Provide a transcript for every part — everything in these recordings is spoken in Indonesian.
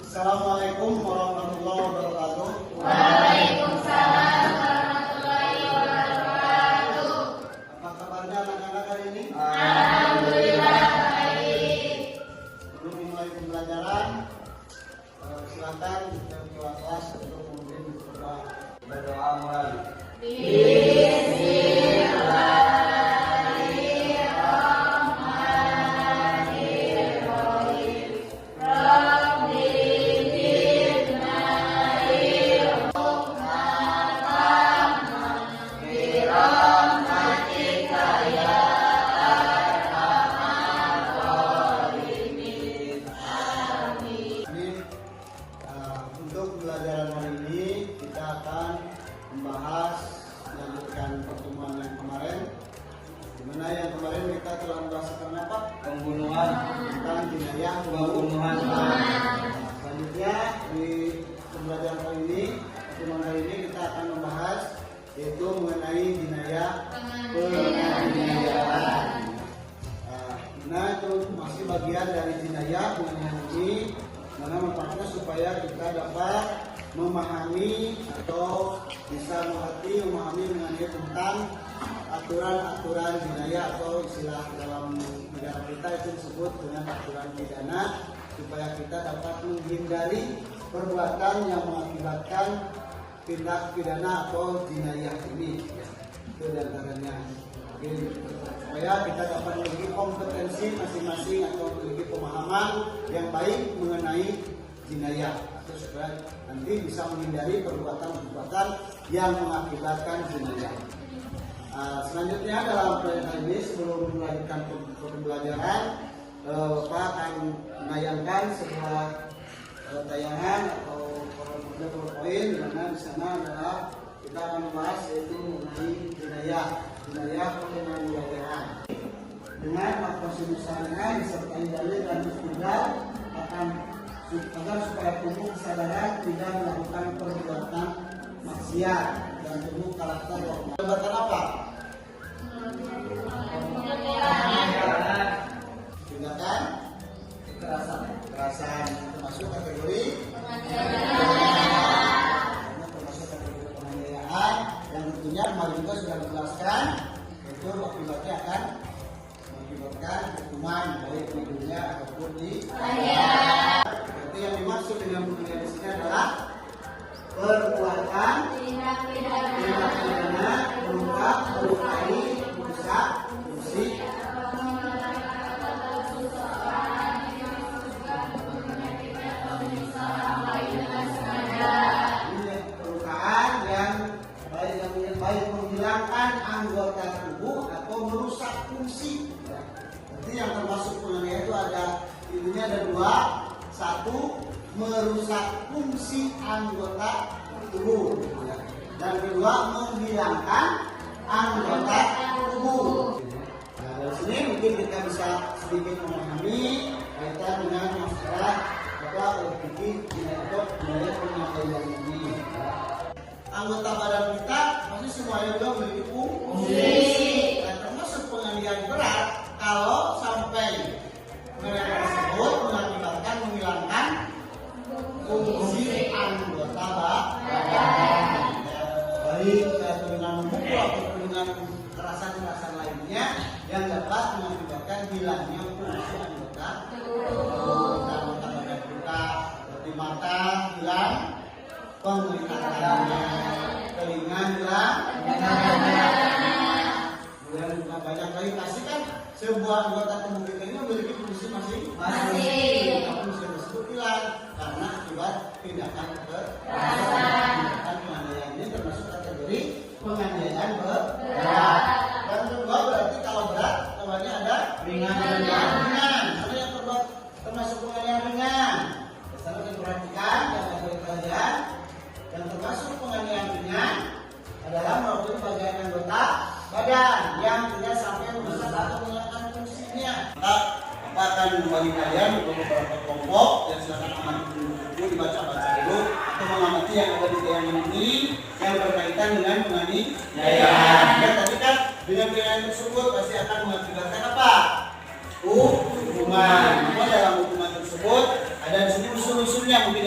Assalamualaikum warahmatullahi wabarakatuh. Waalaikumsalam warahmatullahi wabarakatuh. Apa kabarnya anak-anak hari ini? Alhamdulillah baik. Sebelum memulai pembelajaran, silakan kita ketua kelas untuk memimpin berdoa mulai. Untuk pembelajaran hari ini kita akan membahas melanjutkan pertemuan yang kemarin, di mana yang kemarin kita telah merasakan apa? Pembunuhan. Tentang jenayah Pembunuhan. Selanjutnya di pembelajaran kali ini, pertemuan hari ini kita akan membahas yaitu mengenai jenayah penganiayaan. Nah itu masih bagian dari jenayah penganiayaan ini. Karena manfaatnya supaya kita dapat memahami atau bisa memahami mengenai tentang aturan-aturan jenayah atau istilah dalam negara kita itu disebut dengan aturan pidana, supaya kita dapat menghindari perbuatan yang mengakibatkan tindak pidana atau jenayah ini. Itu diantaranya. Supaya kita dapat memiliki kompetensi masing-masing atau memiliki pemahaman yang baik mengenai jenayah, atau supaya nanti bisa menghindari perbuatan-perbuatan yang mengakibatkan jenayah. Selanjutnya dalam pelajaran ini, sebelum melanjutkan pembelajaran, Bapak akan menayangkan sebuah tayangan atau poin di mana di sana adalah kita akan membahas yaitu mengenai jenayah penganiayaan. Dengan konstitusinya disertai dalil dan bukti akan agar supaya tumbuh kesadaran tidak melakukan perbuatan maksiat dan tumbuh karakter normal. Perbuatan apa? Tindakan kekerasan termasuk kategori penganiayaan yang tentunya kemarin juga sudah dijelaskan, itu akibatnya akan mengakibatkan hukuman baik di dunia ataupun di akhirat. Berarti yang dimaksud dengan penganiayaan di sini adalah perbuatan tindak pidana berupa melukai, merusak, musik, baik menghilangkan anggota tubuh atau merusak fungsi. Berarti yang termasuk penganiayaan itu intinya ada dua. Satu, merusak fungsi anggota tubuh, dan kedua, menghilangkan anggota tubuh. Nah, dari sini mungkin kita bisa sedikit memahami kaitan dengan masalah fikih atau jenayah penganiayaan ini. Anggota badan kita pasti semuanya juga memiliki fungsi. Dan termasuk penganiayaan berat kalau sampai penganiayaan tersebut mengakibatkan menghilangkan fungsi anggota badan, baik dengan memukul atau dengan kekerasan lainnya yang dapat mengakibatkan hilangnya fungsi anggota badan kita. Seperti mata hilang penglihatannya, telinga hilang, kemudian juga banyak lagi. Pasti kan sebuah anggota tubuh kita ini memiliki fungsi masing-masing. Tapi fungsi tersebut hilang karena akibat tindakan kekerasan. Penganiayaan ini termasuk kategori penganiayaan berat. Dan kedua berarti kalau berat, namanya ada ringan. Ada yang termasuk penganiayaan ringan. Selalu diperhatikan dan ada pelajaran. Yang termasuk penganiayaan ringan adalah melalui bagian anggota badan yang tidak sampai merusak atau menghilangkan fungsinya. Maka akan membagi kalian untuk beberapa kelompok dan silakan amati buku, dibaca-baca dulu atau mengamati yang ada di tayangan ini yang berkaitan dengan penganiayaan. Ya tadi kan dengan penganiayaan tersebut pasti akan mengakibatkan apa? Hukuman. Dalam hukuman tersebut ada di sini usul-usulnya mungkin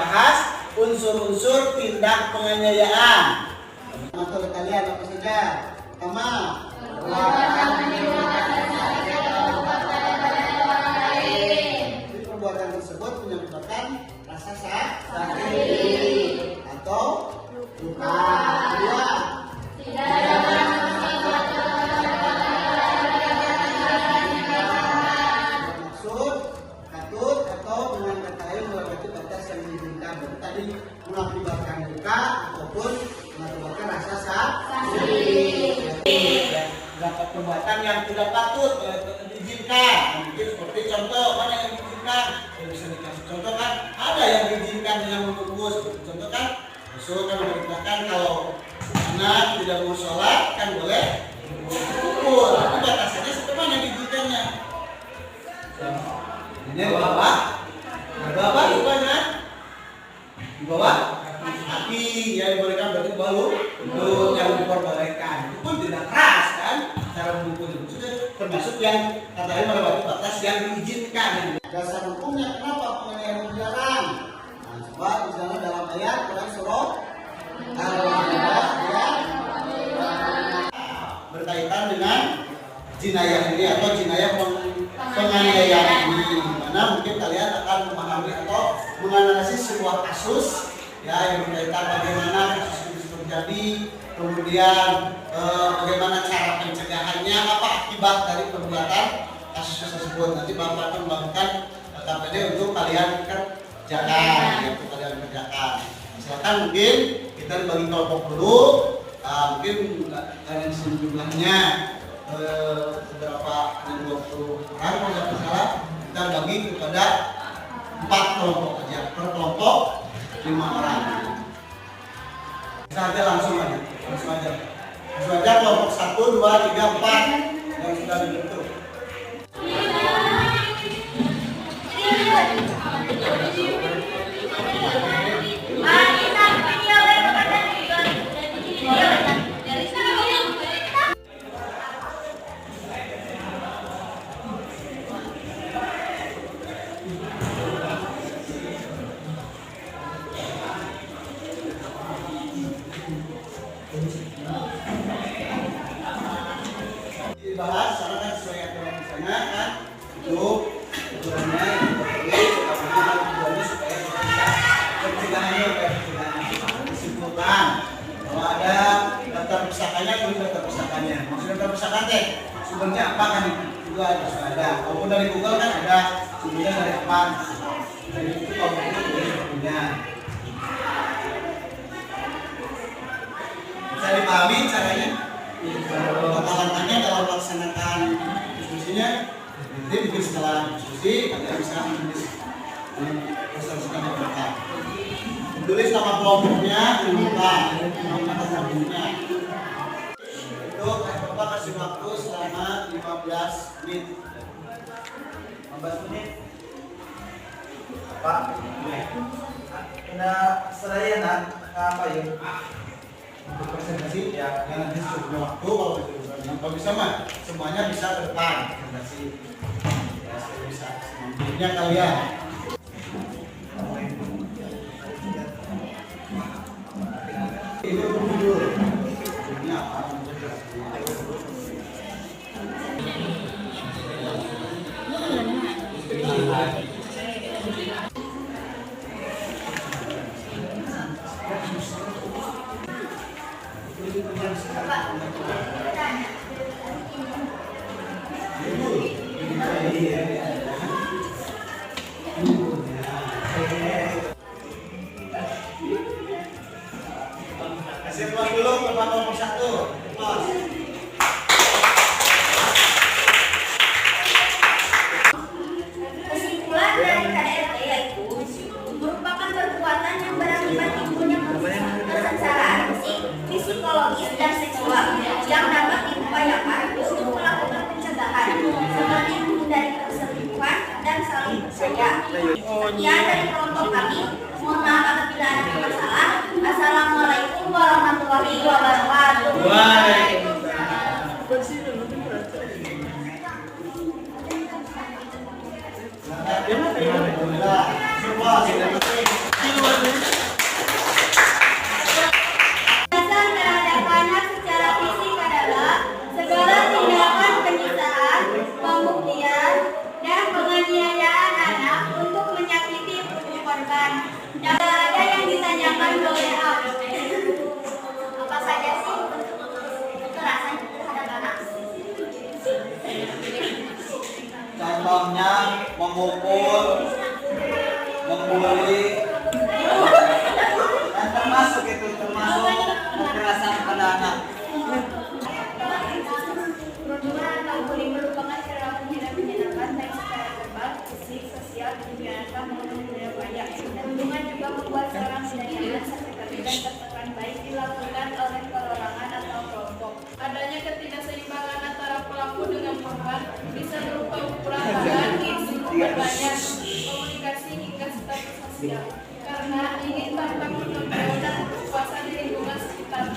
membahas unsur-unsur tindak penganiayaan. Materi kalian apa saja? Pertama, perbuatan tersebut menyebabkan rasa sakit atau luka. Kedua, maksud, katut atau dengan kata lain melewati batas yang diinginkan. Tadi mengakibatkan luka ataupun mengakibatkan rasa sakit. Beberapa perbuatan yang tidak patut diizinkan. Mungkin seperti contoh, mana yang diizinkan? Bisa dikasih contoh kan? Ada yang diizinkan dengan membungkus. Contoh kan? Rasul kan memerintahkan kalau anak tidak mau sholat kan boleh kumpul. Tapi batasannya seperti mana diizinkannya? Ini di bawah. Di bawah rupanya. Di bawah kaki yang diberikan berarti baru untuk yang diperbolehkan. Itu pun tidak keras kan? Cara memukul itu termasuk yang katanya melewati batas yang diizinkan. Dasar hukumnya kenapa penganiayaan dilarang? Nah, coba misalnya dalam ayat Quran surah Al-Maidah ya, berkaitan dengan jinayah ini atau jinayah penganiayaan ini, di mana mungkin kalian akan memahami atau menganalisis sebuah kasus ya yang berkaitan bagaimana kasus itu terjadi, kemudian bagaimana cara pencegahannya, apa akibat dari perbuatan kasus tersebut. Nanti Bapak akan membagikan KPD untuk kalian kerjakan, untuk kalian kerjakan. Misalkan mungkin kita dibagi kelompok dulu, mungkin kalian jumlahnya beberapa ada 20 orang kalau tidak salah, kita bagi kepada 4 kelompok aja, per kelompok 5 orang. Kita aja langsung aja kelompok 1, 2, 3, 4 yang sudah dibentuk. Dibahas karena kan sesuai aturan di sana kan itu tujuannya yang tertulis, tujuannya supaya bisa pencegahannya disimpulkan kalau ada daftar pustakannya, tulis daftar pustakannya. Maksud daftar pustakan teh sumbernya apa kan juga harus ada. Walaupun dari Google kan ada sumbernya dari apa. Dari itu kalau itu tulis punya. Bisa dipahami caranya? Langkah-langkahnya dalam melaksanakan diskusinya nanti mungkin setelah diskusi kalian bisa menulis yang berkah. Tulis nama kelompoknya, nama kelompoknya. Itu Bapak kasih waktu selama 15 menit. 15 menit. Pak, kena seraya apa ya? Untuk presentasi ya nanti punya waktu kalau bisa mah semuanya bisa ke depan presentasi ya saya bisa semampunya kalian. Ini judul judulnya apa? Kasih kelas dulu ke nomor 1. Kelas. Kesimpulan dari KDRT yaitu merupakan perbuatan yang berakibat timbulnya kesengsaraan fisik, psikologis, dan seksual yang dapat diupayakan untuk melakukan pencegahan seperti menghindari perselingkuhan dan saling percaya. Sekian dari kelompok kami. Mohon maaf apabila ada masalah. Assalamualaikum warahmatullahi wabarakatuh. Waalaikumsalam. contohnya memukul, membuli, dan termasuk kekerasan pada anak. Perundungan atau bullying merupakan perilaku tidak menyenangkan baik secara verbal, fisik, sosial, menyenangkan maupun budaya. Perundungan juga membuat seorang tidak nyaman, sakit hati dan tertekan baik dilakukan oleh perorangan atau kelompok. Adanya ketidakseimbangan antara pelaku dengan korban bisa berupa ukuran badan, banyak komunikasi hingga status sosial. Karena ingin tanpa kontrol dan berkuasa di lingkungan sekitar.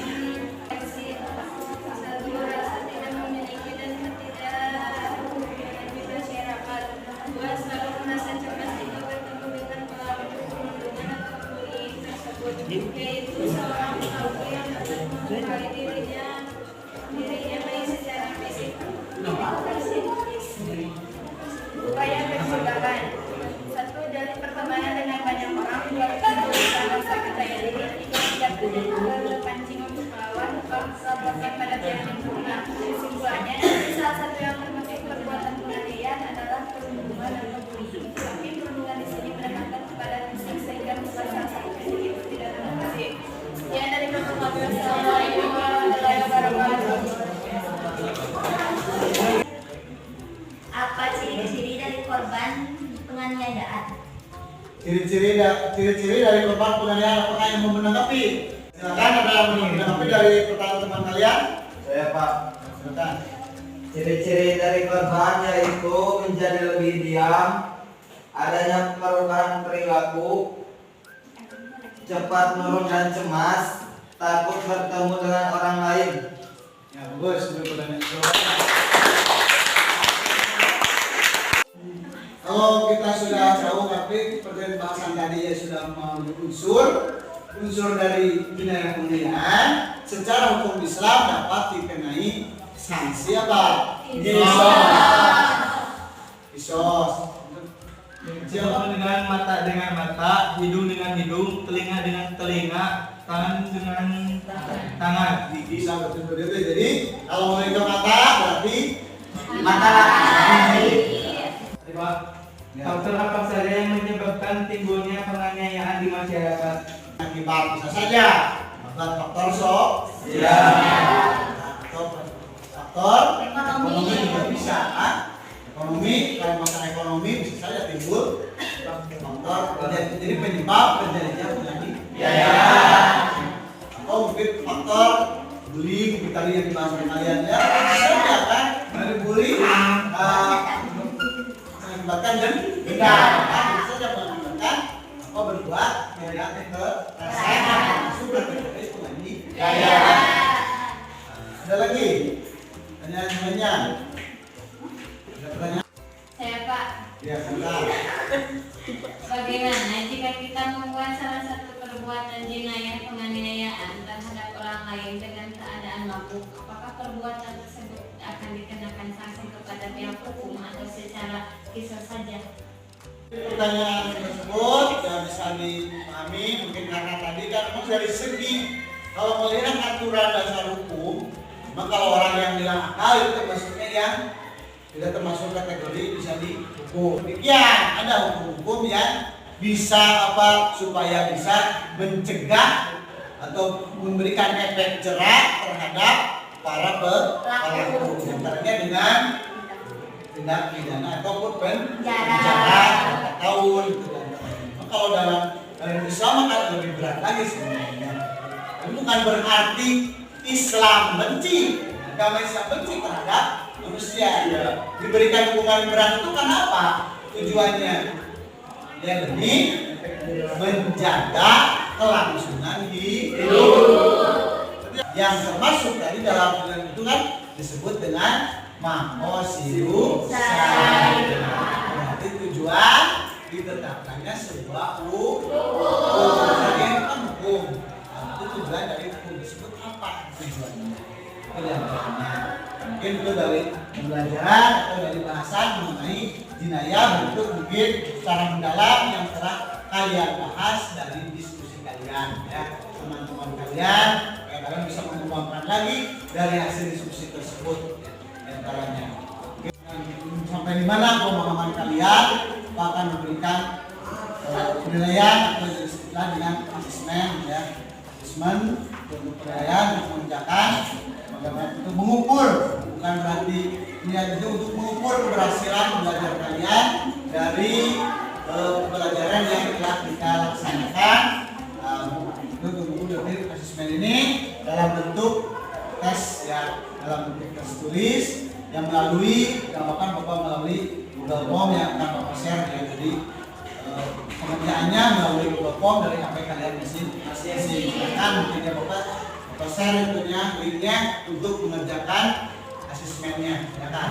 Satu rasa tidak memiliki dan tidak memiliki masyarakat. Dua, selalu merasa cemas jika bertemu dengan pelaku perundungan atau bullying tersebut, yaitu seorang pelaku yang menghargai dirinya baik secara fisik maupun psikis. Upaya pencegahan. Satu, dari pertemanan dengan banyak orang, melakukan berusaha sakit daya diri, tidak berpancing untuk melawan atau melaporkan pada pihak yang berwenang. Kesimpulannya, salah satu yang termasuk perbuatan penganiayaan adalah perundungan atau bullying. Tapi perundungan di sini menekankan kepada fisik sehingga membuat salah satu fisik itu tidak terkasih. Sekian dari pertemuan. Assalamualaikum warahmatullahi wabarakatuh. Apa ciri-ciri dari korban penganiayaan? Ciri-ciri dari korban penganiayaan apakah yang mau menanggapi? Silakan, ada yang mau menanggapi dari pertanyaan teman kalian? Saya Pak. Silakan. Ciri-ciri dari korban yaitu menjadi lebih diam, adanya perubahan perilaku, cepat murung dan cemas, takut bertemu dengan orang lain. Ya, bagus. Kalau kita sudah tahu tapi pertanyaan bahasan tadi ya sudah unsur dari tindakan penganiayaan secara hukum Islam dapat dikenai sanksi apa? Kisos. Siapa dengan mata, hidung dengan hidung, telinga dengan telinga, tangan dengan tangan. Gigi sama betul-betul. Jadi kalau mereka mata berarti Mata Pak, faktor apa saja yang menyebabkan timbulnya penganiayaan di masyarakat? akibat bisa saja faktor Ya. faktor ekonomi juga bisa kan? Ekonomi, kalau masalah ekonomi bisa saja timbul faktor jadi penyebab terjadinya penganiayaan. Atau mungkin faktor bullying tadi yang dibahas oleh kalian ya bisa saja kan dari bullying mengakibatkan dendam kan bisa saja mengakibatkan apa berbuat tidak kekerasan sudah terjadi penganiayaan. Ada lagi pertanyaan ada pertanyaan? Saya Pak, Ya, silakan. bagaimana jika kita membuat salah satu perbuatan jenayah penganiayaan terhadap orang lain dengan keadaan mabuk? Apakah perbuatan tersebut akan dikenakan sanksi kepada pihak hukum atau secara kisos saja? Pertanyaan tersebut ya bisa dipahami mungkin karena tadi kan memang dari segi kalau melihat aturan dasar hukum, memang kalau orang yang bilang akal itu termasuknya yang tidak termasuk kategori bisa dihukum. Demikian ada hukum-hukum yang bisa supaya bisa mencegah atau memberikan efek jerak terhadap para pelaku, antaranya dengan tindak pidana ataupun penjara 4 tahun gitu kan. Kalau dalam Islam kan lebih berat lagi sebenarnya. Tapi bukan berarti Islam benci, agama Islam benci terhadap manusia. Diberikan hukuman berat itu kan apa? Tujuannya ya demi menjaga kelangsungan hidup. Yang termasuk tadi dalam itu kan disebut dengan mahosiru syari. Berarti tujuan ditetapkannya sebuah hukum. Jadi itu kan hukum. Itu tujuan dari hukum disebut apa tujuannya? Itu yang pertama. Mungkin itu dari pembelajaran atau dari bahasan mengenai jinayah bentuk mungkin secara mendalam yang telah kalian bahas dari diskusi kalian ya teman-teman kalian. Kalian bisa mengembangkan lagi dari hasil diskusi tersebut. Antaranya sampai sampai di mana pemahaman kalian, akan memberikan penilaian atau istilah dengan asesmen ya. Asesmen untuk penilaian, untuk mengerjakan, untuk mengukur, bukan berarti ini itu untuk mengukur keberhasilan belajar kalian dari pembelajaran yang telah kita laksanakan. Itu mengukur dari asesmen ini dalam bentuk tes ya, dalam bentuk tes tulis yang melalui bahkan Bapak melalui Google Form yang akan Bapak share ya. Jadi pengerjaannya melalui Google Form dari HP kalian masing-masing. Bahkan mungkin ya Bapak share itunya linknya untuk mengerjakan asesmennya ya kan,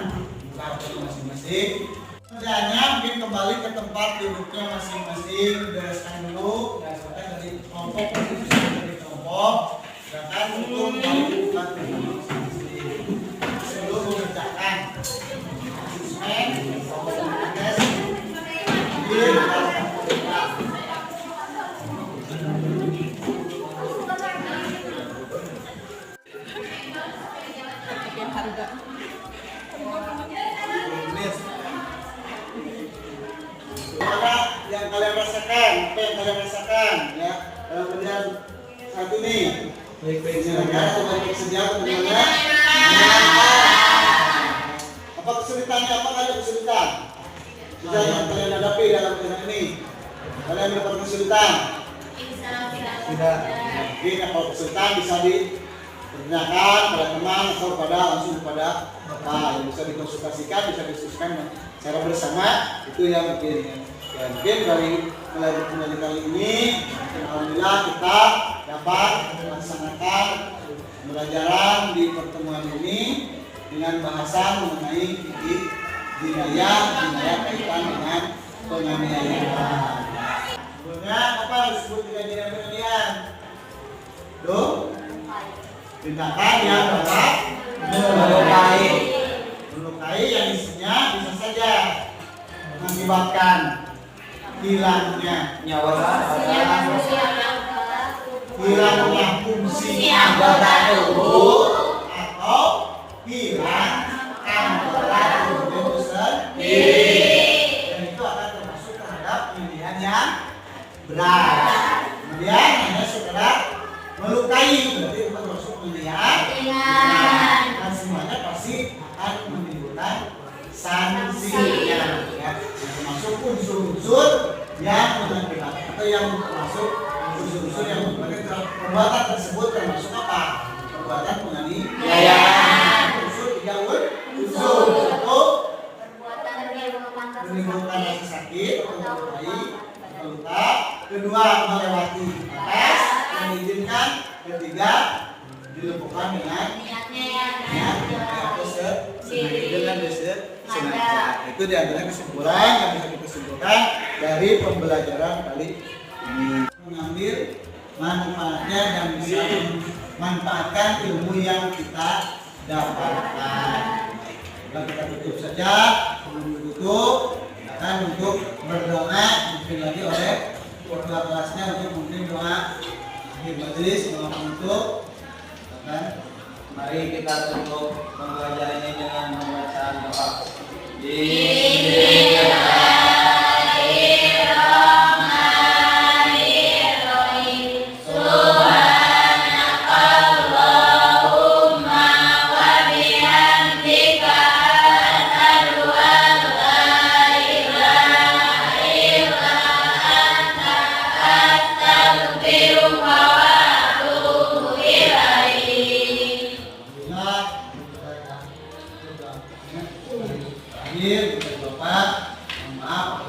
buka HP masing-masing. Kerjaannya mungkin kembali ke tempat duduknya masing-masing, bereskan dulu ya, silakan dari kelompok dari kelompok, silakan untuk kembali ke tempat duduk masing-masing sebelum mengerjakan asesmen tes. Yang kalian rasakan, apa yang kalian rasakan ya dalam kerjaan saat ini? Baik-baik saja atau baik-baik saja bagaimana? Apa kesulitannya? Apa kalian kesulitan? Sudah yang kalian hadapi dalam kerjaan ini? Kalian mendapat kesulitan? Tidak. Mungkin kalau kesulitan bisa ditanyakan pada teman atau langsung kepada Bapak, yang bisa dikonsultasikan, bisa diskusikan secara bersama. Itu yang mungkin ya. Ya, mungkin dari mulai kali ini alhamdulillah kita dapat melaksanakan pembelajaran di pertemuan ini dengan bahasan mengenai jinayah kaitan dengan penganiayaan. Sebelumnya apa disebut dengan jinayah? Tindakan yang dapat melukai yang isinya bisa saja mengakibatkan hilangnya nyawa, hilangnya fungsi anggota tubuh, atau hilang anggota tubuh itu sendiri. Dan itu akan termasuk terhadap pilihan yang berat. Kemudian hanya sekedar melukai, berarti itu termasuk pilihan dan semuanya pasti akan menimbulkan sanksinya ya. Termasuk unsur-unsur yang mengakibatkan atau yang termasuk unsur-unsur yang mengakibatkan perbuatan tersebut termasuk apa? Perbuatan penganiayaan. Unsur 3 unsur. Satu, menimbulkan rasa sakit atau melukai atau luka. Kedua, melewati batas yang diizinkan. Ketiga, dilakukan dengan sengaja. Itu diantaranya kesimpulan yang bisa kita simpulkan dari pembelajaran kali ini. Mengambil manfaatnya dan bisa memanfaatkan ilmu yang kita dapatkan. Kalau kita tutup saja, sebelum ditutup akan untuk berdoa mungkin lagi oleh ketua kelasnya untuk mungkin doa akhir majelis, doa penutup. Mari kita tutup pembelajaran ini dengan membaca doa. Akhir, Bapak, mohon maaf